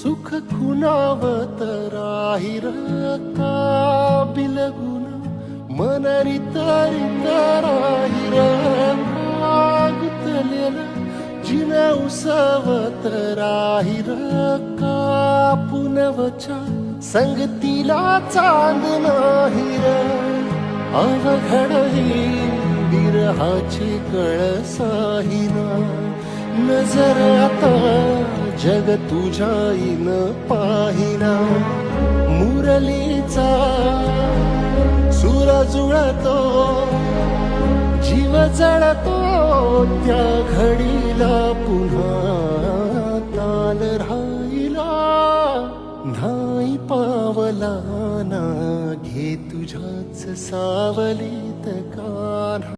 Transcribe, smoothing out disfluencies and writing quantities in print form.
सुख खुणावत राहिर का बिलगुन मन रित राहिर गुतलेला जिन उसवत राहिर का पुनवच्या संगतीला चांद नाहिर अवघड ही विरहाची कळसाहिना नजर आता जग तुझ्या इन पाहिना मुरलीचा सूर जुळतो जीव जळतो त्या घडीला पुन्हा ताल राहिला नाही पावला ना घे तुझ्याच सावलीत कान्हा.